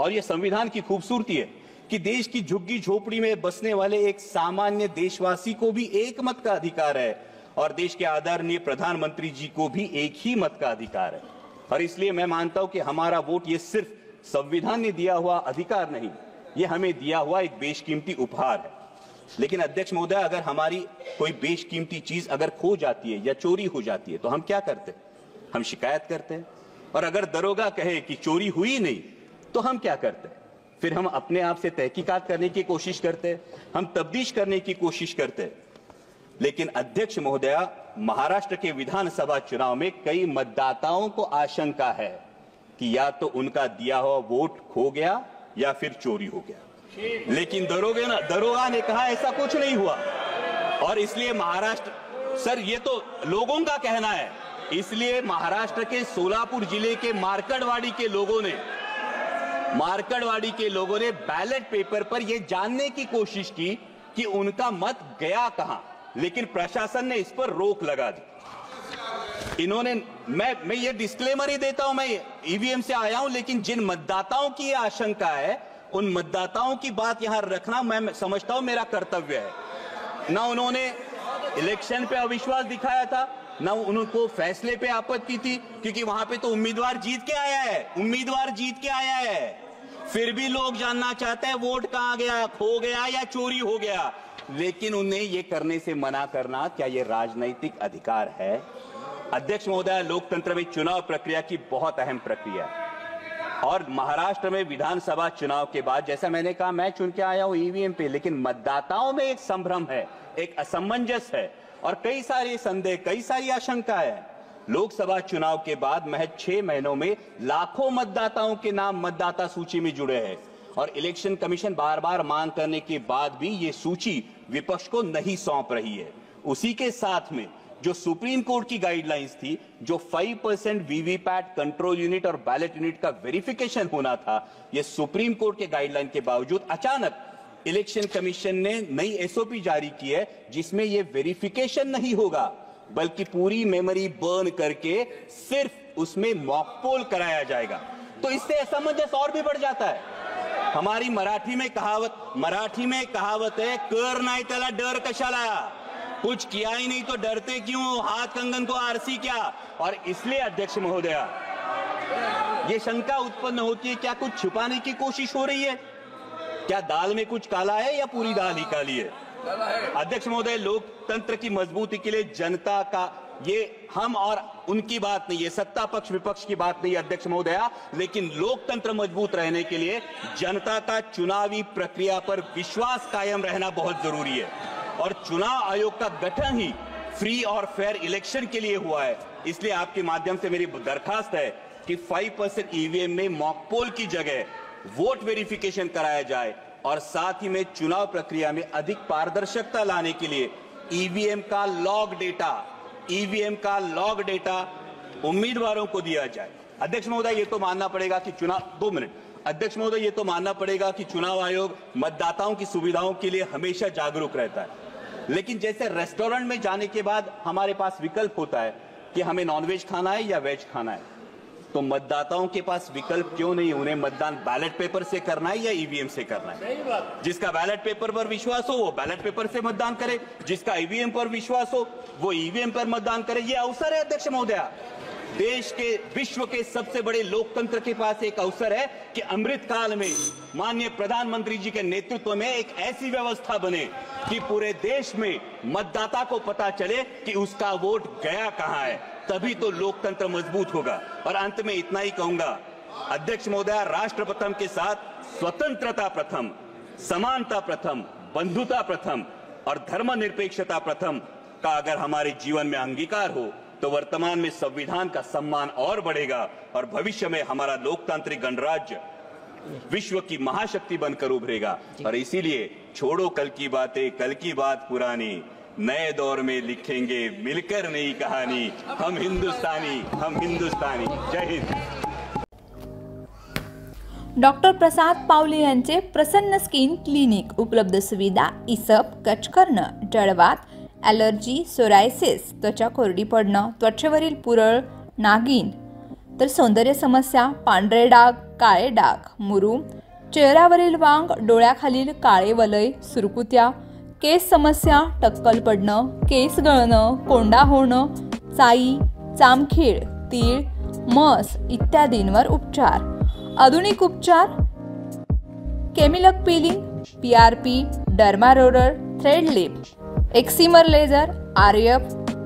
और यह संविधान की खूबसूरती है कि देश की झुग्गी झोपड़ी में बसने वाले एक सामान्य देशवासी को भी एक मत का अधिकार है और देश के आदरणीय प्रधानमंत्री जी को भी एक ही मत का अधिकार है। और इसलिए मैं मानता हूं कि हमारा वोट ये सिर्फ संविधान ने दिया हुआ अधिकार नहीं, ये हमें दिया हुआ एक बेशकीमती उपहार है। लेकिन अध्यक्ष महोदय, अगर हमारी कोई बेशकीमती चीज अगर खो जाती है या चोरी हो जाती है तो हम क्या करते हैं? हम शिकायत करते हैं। और अगर दरोगा कहे कि चोरी हुई नहीं तो हम क्या करते हैं? फिर हम अपने आप से तहकीकात करने की कोशिश करते हैं, हम तफ्तीश करने की कोशिश करते हैं। लेकिन अध्यक्ष महोदया, महाराष्ट्र के विधानसभा चुनाव में कई मतदाताओं को आशंका है कि या तो उनका दिया हुआ वोट खो गया या फिर चोरी हो गया। लेकिन दरोगा ने कहा ऐसा कुछ नहीं हुआ। और इसलिए महाराष्ट्र, सर ये तो लोगों का कहना है, इसलिए महाराष्ट्र के सोलापुर जिले के मार्कड़वाड़ी के लोगों ने बैलेट पेपर पर यह जानने की कोशिश की कि उनका मत गया कहां, लेकिन प्रशासन ने इस पर रोक लगा दी। इन्होंने, मैं ये डिस्क्लेमर ही देता हूं, मैं ईवीएम से आया हूं, लेकिन जिन मतदाताओं की ये आशंका है उन मतदाताओं की बात यहां रखना मैं समझता हूं मेरा कर्तव्य है। ना उन्होंने इलेक्शन पे अविश्वास दिखाया था, ना उनको फैसले पे आपत्ति थी, क्योंकि वहां पे तो उम्मीदवार जीत के आया है। फिर भी लोग जानना चाहते हैं वोट कहां गया, खो गया या चोरी हो गया। लेकिन उन्हें यह करने से मना करना, क्या यह राजनीतिक अधिकार है? अध्यक्ष महोदय, लोकतंत्र में चुनाव प्रक्रिया की बहुत अहम प्रक्रिया है और महाराष्ट्र में विधानसभा चुनाव के बाद, जैसा मैंने कहा, मैं चुन के आया हूं ईवीएम पे, लेकिन मतदाताओं में एक संभ्रम है, एक असमंजस है और कई सारे संदेह, कई सारी आशंका है। लोकसभा चुनाव के बाद महज 6 महीनों में लाखों मतदाताओं के नाम मतदाता सूची में जुड़े हैं और इलेक्शन कमीशन बार बार मांग करने के बाद भी ये सूची विपक्ष को नहीं सौंप रही है। उसी के साथ में जो सुप्रीम कोर्ट की गाइडलाइंस थी, जो 5% वीवीपैट कंट्रोल यूनिट और बैलेट यूनिट का वेरिफिकेशन होना था, ये सुप्रीम कोर्ट के गाइडलाइन के बावजूद अचानक इलेक्शन कमीशन ने नई एसओपी जारी की है जिसमें ये वेरिफिकेशन नहीं होगा, बल्कि पूरी मेमोरी बर्न करके सिर्फ उसमें मॉक पोल कराया जाएगा। तो इससे असमंजस और भी बढ़ जाता है। हमारी मराठी में कहावत है, कर नाही त्याला डर कशाला, कुछ किया ही नहीं तो डरते क्यों, हाथ कंगन को आरसी क्या। और इसलिए अध्यक्ष महोदया, ये शंका उत्पन्न होती है, क्या कुछ छुपाने की कोशिश हो रही है? क्या दाल में कुछ काला है या पूरी दाल ही काली है? अध्यक्ष महोदय, लोकतंत्र की मजबूती के लिए जनता का, ये हम और उनकी बात नहीं, ये सत्ता पक्ष विपक्ष की बात नहीं अध्यक्ष महोदया, लेकिन लोकतंत्र मजबूत रहने के लिए जनता का चुनावी प्रक्रिया पर विश्वास कायम रहना बहुत जरूरी है। और चुनाव आयोग का गठन ही फ्री और फेयर इलेक्शन के लिए हुआ है। इसलिए आपके माध्यम से मेरी दरखास्त है कि 5% ईवीएम में मॉक पोल की जगह वोट वेरिफिकेशन कराया जाए और साथ ही में चुनाव प्रक्रिया में अधिक पारदर्शिता लाने के लिए ईवीएम का लॉग डेटा उम्मीदवारों को दिया जाए। अध्यक्ष महोदय, ये तो मानना पड़ेगा कि चुनाव आयोग मतदाताओं की सुविधाओं के लिए हमेशा जागरूक रहता है। लेकिन जैसे रेस्टोरेंट में जाने के बाद हमारे पास विकल्प होता है कि हमें नॉनवेज खाना है या वेज खाना है, तो मतदाताओं के पास विकल्प क्यों नहीं? उन्हें मतदान बैलेट पेपर से करना है या ईवीएम से करना है? जिसका बैलेट पेपर पर विश्वास हो वो बैलेट पेपर से मतदान करे, जिसका ईवीएम पर विश्वास हो वो ईवीएम पर मतदान करे। ये अवसर है अध्यक्ष महोदया, देश के, विश्व के सबसे बड़े लोकतंत्र के पास एक अवसर है कि अमृत काल में माननीय प्रधानमंत्री जी के नेतृत्व में एक ऐसी व्यवस्था बने कि पूरे देश में मतदाता को पता चले कि उसका वोट गया कहां है, तभी तो लोकतंत्र मजबूत होगा। और अंत में इतना ही कहूंगा अध्यक्ष महोदय, राष्ट्र प्रथम के साथ स्वतंत्रता प्रथम, समानता प्रथम, बंधुता प्रथम और धर्मनिरपेक्षता प्रथम का अगर हमारे जीवन में अंगीकार हो तो वर्तमान में संविधान का सम्मान और बढ़ेगा और भविष्य में हमारा लोकतांत्रिक गणराज्य विश्व की महाशक्ति बनकर उभरेगा। और इसीलिए छोड़ो कल की बातें, कल की बात पुरानी, नए दौर में लिखेंगे मिलकर नई कहानी, हम हिंदुस्तानी। जय हिंद। डॉक्टर प्रसाद पावले यांचे प्रसन्न स्किन क्लिनिक, उपलब्ध सुविधा इसप, कचकरणं, जळवात, ॲलर्जी, सोरायसिस, त्वचा कोरडी पडणं, त्वचेवरील पुरळ, नागिन, तर सौंदर्य समस्या, पांढरे डाग, काळे डाग, मुरूम, चेहऱ्यावरील वांग, डोळ्याखालील काळे वलय, सुरकुत्या, केस समस्या, टक्कल पडणं, केस गळणं, कोंडा होणं, चाई, चामखीळ, तीळ, मस इत्यादींवर उपचार. आधुनिक उपचार: केमिलक peeling, PRP, derma roller, thread lift, excimer laser, RF,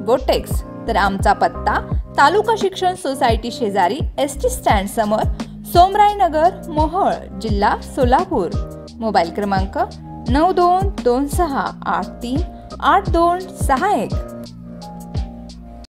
Botox. तर आमचा पत्ता तालुका शिक्षण सोसायटी शेजारी ST स्टँड समोर, सोमराय नगर, मोहोळ, जिल्हा सोलापूर. मोबाईल क्रमांक 9226838261.